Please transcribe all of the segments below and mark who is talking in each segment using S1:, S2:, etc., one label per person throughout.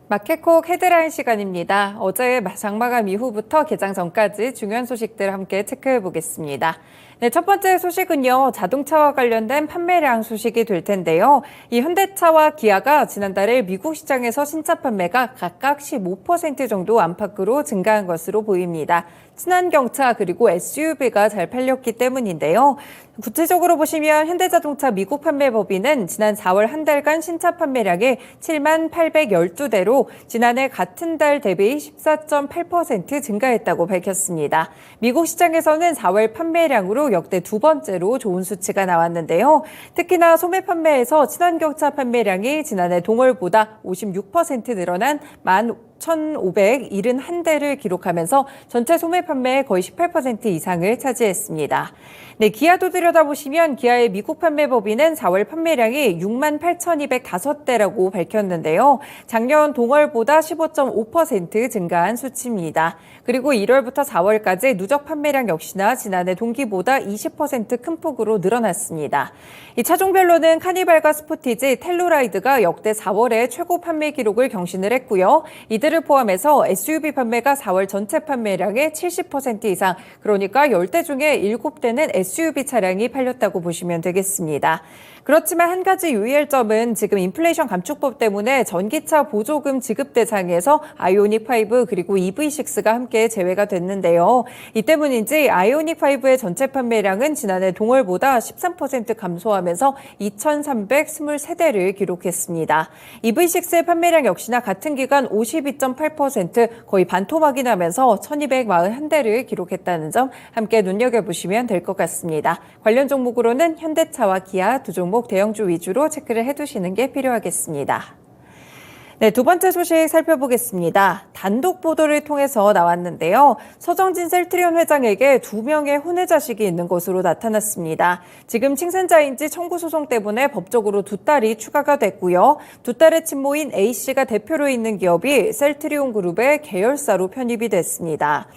S1: 마켓콕 헤드라인 시간입니다. 어제 장마감 이후부터 개장 전까지 중요한 소식들 함께 체크해 보겠습니다. 네, 첫 번째 소식은요, 자동차와 관련된 판매량 소식이 될 텐데요. 이 현대차와 기아가 지난달에 미국 시장에서 신차 판매가 각각 15% 정도 안팎으로 증가한 것으로 보입니다. 친환경차 그리고 SUV가 잘 팔렸기 때문인데요. 구체적으로 보시면 현대자동차 미국 판매법인은 지난 4월 한 달간 신차 판매량이 7만 812대로 지난해 같은 달 대비 14.8% 증가했다고 밝혔습니다. 미국 시장에서는 4월 판매량으로 역대 두 번째로 좋은 수치가 나왔는데요. 특히나 소매 판매에서 친환경차 판매량이 지난해 동월보다 56% 늘어난 1,571대를 기록하면서 전체 소매 판매의 거의 18% 이상을 차지했습니다. 네, 기아도 들여다보시면 기아의 미국 판매법인은 4월 판매량이 6만 8,205대라고 밝혔는데요. 작년 동월보다 15.5% 증가한 수치입니다. 그리고 1월부터 4월까지 누적 판매량 역시나 지난해 동기보다 20% 큰 폭으로 늘어났습니다. 이 차종별로는 카니발과 스포티지, 텔루라이드가 역대 4월에 최고 판매 기록을 경신을 했고요. 이들을 포함해서 SUV 판매가 4월 전체 판매량의 70% 이상, 그러니까 10대 중에 7대는 SUV 차량이 팔렸다고 보시면 되겠습니다. 그렇지만 한 가지 유의할 점은 지금 인플레이션 감축법 때문에 전기차 보조금 지급 대상에서 아이오닉5 그리고 EV6가 함께 제외가 됐는데요. 이 때문인지 아이오닉5의 전체 판매량은 지난해 동월보다 13% 감소하면서 2,323대를 기록했습니다. EV6의 판매량 역시나 같은 기간 52.8% 거의 반토막이 나면서 1,241대를 기록했다는 점 함께 눈여겨보시면 될 것 같습니다. 관련 종목으로는 현대차와 기아 두 종목 대형주 위주로 체크를 해두시는 게 필요하겠습니다. 네, 두 번째 소식 살펴보겠습니다. 단독 보도를 통해서 나왔는데요. 서정진 셀트리온 회장에게 2명의 혼외 자식이 있는 것으로 나타났습니다. 지금 칭산자인지 청구 소송 때문에 법적으로 두 딸이 추가가 됐고요. 두 딸의 친모인 A씨가 대표로 있는 기업이 셀트리온 그룹의 계열사로 편입이 됐습니다.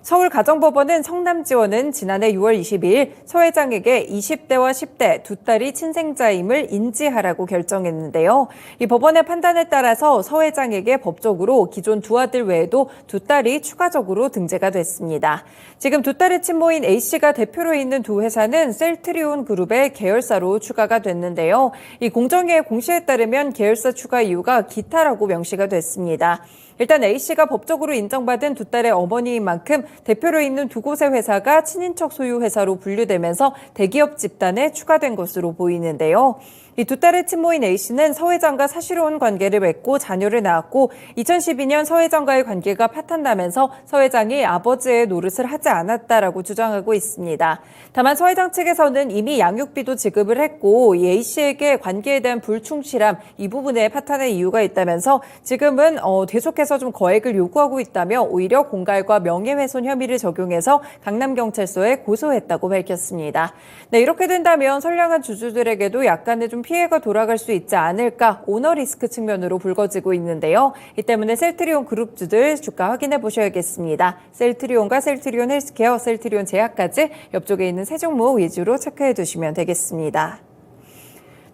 S1: 서울가정법원은 성남지원은 지난해 6월 22일 서 회장에게 20대와 10대 두 딸이 친생자임을 인지하라고 결정했는데요. 이 법원의 판단에 따라서 서 회장에게 법적으로 기존 두 아들 외에도 두 딸이 추가적으로 등재가 됐습니다. 지금 두 딸의 친모인 A씨가 대표로 있는 두 회사는 셀트리온 그룹의 계열사로 추가가 됐는데요. 이 공정위의 공시에 따르면 계열사 추가 이유가 기타라고 명시가 됐습니다. 일단 A씨가 법적으로 인정받은 두 딸의 어머니인 만큼 대표로 있는 두 곳의 회사가 친인척 소유 회사로 분류되면서 대기업 집단에 추가된 것으로 보이는데요. 이 두 딸의 친모인 A씨는 서 회장과 사실혼 관계를 맺고 자녀를 낳았고 2012년 서 회장과의 관계가 파탄나면서 서 회장이 아버지의 노릇을 하지 않았다라고 주장하고 있습니다. 다만 서 회장 측에서는 이미 양육비도 지급을 했고 이 A씨에게 관계에 대한 불충실함 이 부분에 파탄의 이유가 있다면서 지금은 계속해서 좀 거액을 요구하고 있다며 오히려 공갈과 명예훼손 혐의를 적용해서 강남경찰서에 고소했다고 밝혔습니다. 네, 이렇게 된다면 선량한 주주들에게도 약간의 좀 피해가 돌아갈 수 있지 않을까 오너 리스크 측면으로 불거지고 있는데요. 이 때문에 셀트리온 그룹주들 주가 확인해 보셔야겠습니다. 셀트리온과 셀트리온 헬스케어, 셀트리온 제약까지 옆쪽에 있는 세 종목 위주로 체크해 두시면 되겠습니다.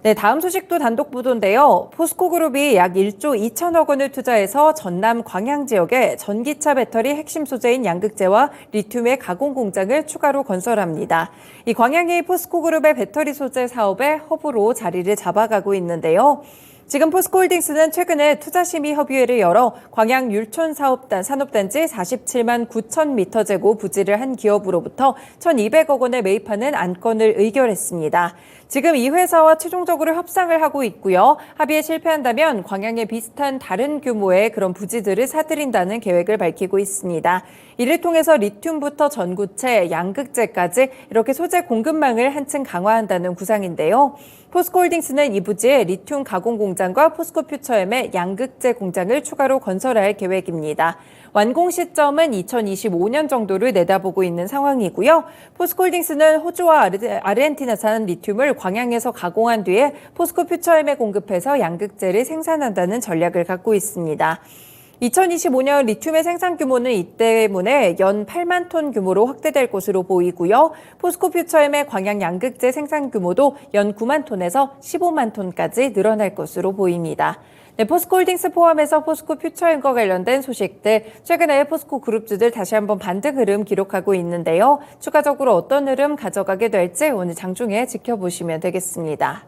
S1: 네, 다음 소식도 단독 보도인데요. 포스코그룹이 약 1조 2천억 원을 투자해서 전남 광양 지역에 전기차 배터리 핵심 소재인 양극재와 리튬의 가공 공장을 추가로 건설합니다. 이 광양이 포스코그룹의 배터리 소재 사업의 허브로 자리를 잡아가고 있는데요. 지금 포스코홀딩스는 최근에 투자심의 협의회를 열어 광양 율촌 산업단지 47만 9천 미터제곱 부지를 한 기업으로부터 1,200억 원에 매입하는 안건을 의결했습니다. 지금 이 회사와 최종적으로 협상을 하고 있고요. 합의에 실패한다면 광양에 비슷한 다른 규모의 그런 부지들을 사들인다는 계획을 밝히고 있습니다. 이를 통해서 리튬부터 전구체, 양극재까지 이렇게 소재 공급망을 한층 강화한다는 구상인데요. 포스코홀딩스는 이 부지에 리튬 가공 공장과 포스코퓨처엠의 양극재 공장을 추가로 건설할 계획입니다. 완공 시점은 2025년 정도를 내다보고 있는 상황이고요. 포스코홀딩스는 호주와 아르헨티나산 리튬을 광양에서 가공한 뒤에 포스코퓨처엠에 공급해서 양극재를 생산한다는 전략을 갖고 있습니다. 2025년 리튬의 생산 규모는 이 때문에 연 8만 톤 규모로 확대될 것으로 보이고요. 포스코퓨처엠의 광양 양극재 생산 규모도 연 9만 톤에서 15만 톤까지 늘어날 것으로 보입니다. 네, 포스코홀딩스 포함해서 포스코퓨처엠과 관련된 소식들, 최근에 포스코 그룹주들 다시 한번 반등 흐름 기록하고 있는데요. 추가적으로 어떤 흐름 가져가게 될지 오늘 장중에 지켜보시면 되겠습니다.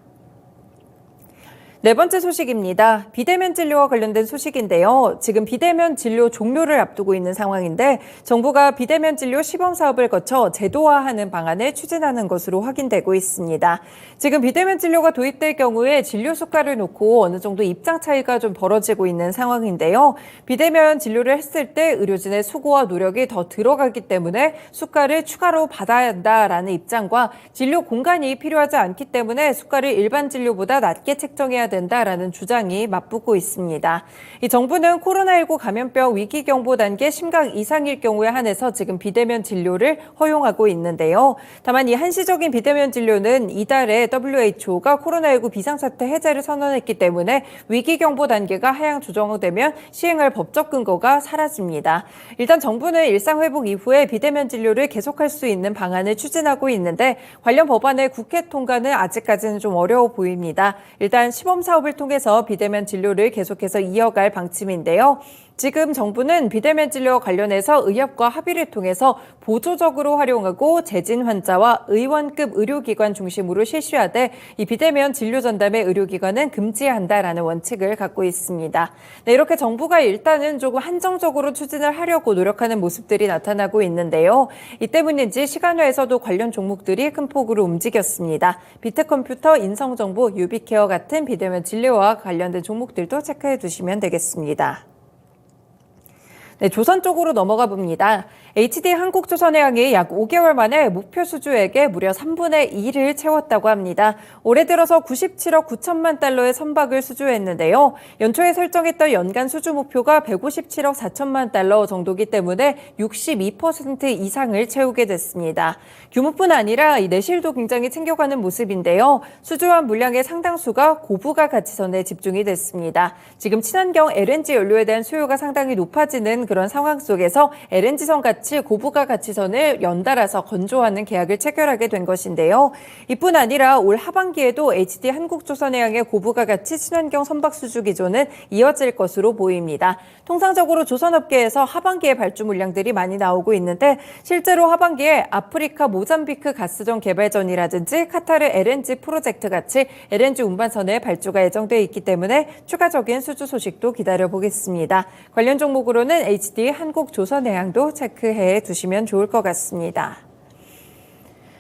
S1: 네 번째 소식입니다. 비대면 진료와 관련된 소식인데요. 지금 비대면 진료 종료를 앞두고 있는 상황인데 정부가 비대면 진료 시범 사업을 거쳐 제도화하는 방안을 추진하는 것으로 확인되고 있습니다. 지금 비대면 진료가 도입될 경우에 진료 수가를 놓고 어느 정도 입장 차이가 좀 벌어지고 있는 상황인데요. 비대면 진료를 했을 때 의료진의 수고와 노력이 더 들어가기 때문에 수가를 추가로 받아야 한다라는 입장과 진료 공간이 필요하지 않기 때문에 수가를 일반 진료보다 낮게 책정해야 된다라는 주장이 맞붙고 있습니다. 이 정부는 코로나19 감염병 위기 경보 단계 심각 이상일 경우에 한해서 지금 비대면 진료를 허용하고 있는데요. 다만 이 한시적인 비대면 진료는 이달에 WHO가 코로나19 비상사태 해제를 선언했기 때문에 위기 경보 단계가 하향 조정되면 시행할 법적 근거가 사라집니다. 일단 정부는 일상회복 이후에 비대면 진료를 계속할 수 있는 방안을 추진하고 있는데 관련 법안의 국회 통과는 아직까지는 좀 어려워 보입니다. 일단 시범 사업을 통해서 비대면 진료를 계속해서 이어갈 방침인데요. 지금 정부는 비대면 진료와 관련해서 의협과 합의를 통해서 보조적으로 활용하고 재진 환자와 의원급 의료기관 중심으로 실시하되 이 비대면 진료 전담의 의료기관은 금지한다라는 원칙을 갖고 있습니다. 네, 이렇게 정부가 일단은 조금 한정적으로 추진을 하려고 노력하는 모습들이 나타나고 있는데요. 이 때문인지 시간화에서도 관련 종목들이 큰 폭으로 움직였습니다. 비트컴퓨터, 인성정보, 유비케어 같은 비대면 진료와 관련된 종목들도 체크해 두시면 되겠습니다. 네, 조선 쪽으로 넘어가 봅니다. HD 한국조선해양이 약 5개월 만에 목표 수주액의 무려 3분의 2를 채웠다고 합니다. 올해 들어서 97억 9천만 달러의 선박을 수주했는데요. 연초에 설정했던 연간 수주 목표가 157억 4천만 달러 정도이기 때문에 62% 이상을 채우게 됐습니다. 규모뿐 아니라 이 내실도 굉장히 챙겨가는 모습인데요. 수주한 물량의 상당수가 고부가 가치선에 집중이 됐습니다. 지금 친환경 LNG 연료에 대한 수요가 상당히 높아지는 그런 상황 속에서 LNG선 같이 고부가 가치선을 연달아서 건조하는 계약을 체결하게 된 것인데요. 이뿐 아니라 올 하반기에도 HD 한국조선해양의 고부가 가치 친환경 선박 수주 기조는 이어질 것으로 보입니다. 통상적으로 조선업계에서 하반기에 발주 물량들이 많이 나오고 있는데 실제로 하반기에 아프리카 모잠비크 가스전 개발전이라든지 카타르 LNG 프로젝트 같이 LNG 운반선의 발주가 예정돼 있기 때문에 추가적인 수주 소식도 기다려보겠습니다. 관련 종목으로는 HD 한국조선해양도 체크해 두시면 좋을 것 같습니다.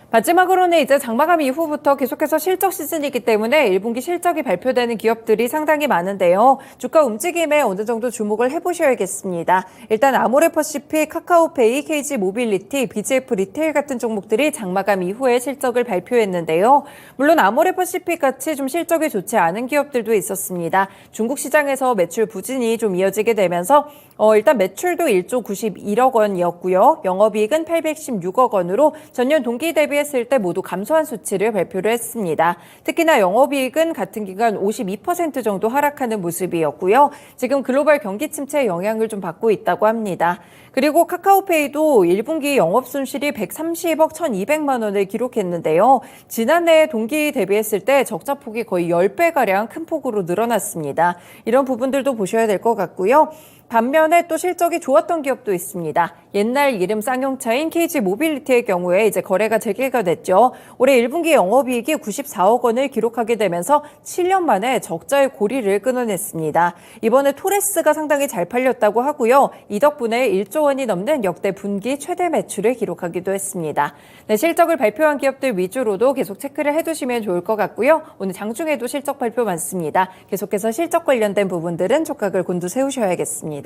S1: 마지막으로는 이제 장마감 이후부터 계속해서 실적 시즌이기 때문에 1분기 실적이 발표되는 기업들이 상당히 많은데요. 주가 움직임에 어느 정도 주목을 해보셔야겠습니다. 일단 아모레퍼시픽, 카카오페이, KG모빌리티, BGF 리테일 같은 종목들이 장마감 이후에 실적을 발표했는데요. 물론 아모레퍼시픽 같이 좀 실적이 좋지 않은 기업들도 있었습니다. 중국 시장에서 매출 부진이 좀 이어지게 되면서 일단 매출도 1조 91억 원이었고요. 영업이익은 816억 원으로 전년 동기 대비했을 때 모두 감소한 수치를 발표를 했습니다. 특히나 영업이익은 같은 기간 52% 정도 하락하는 모습이었고요. 지금 글로벌 경기 침체의 영향을 좀 받고 있다고 합니다. 그리고 카카오페이도 1분기 영업손실이 130억 1,200만 원을 기록했는데요. 지난해 동기 대비했을 때 적자폭이 거의 10배가량 큰 폭으로 늘어났습니다. 이런 부분들도 보셔야 될 것 같고요. 반면에 또 실적이 좋았던 기업도 있습니다. 옛날 이름 쌍용차인 KG모빌리티의 경우에 이제 거래가 재개가 됐죠. 올해 1분기 영업이익이 94억 원을 기록하게 되면서 7년 만에 적자의 고리를 끊어냈습니다. 이번에 토레스가 상당히 잘 팔렸다고 하고요. 이 덕분에 1조 원이 넘는 역대 분기 최대 매출을 기록하기도 했습니다. 네, 실적을 발표한 기업들 위주로도 계속 체크를 해두시면 좋을 것 같고요. 오늘 장중에도 실적 발표 많습니다. 계속해서 실적 관련된 부분들은 촉각을 곤두 세우셔야겠습니다.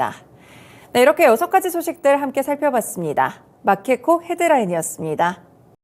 S1: 네, 이렇게 6가지 소식들 함께 살펴봤습니다. 마켓콕 헤드라인이었습니다.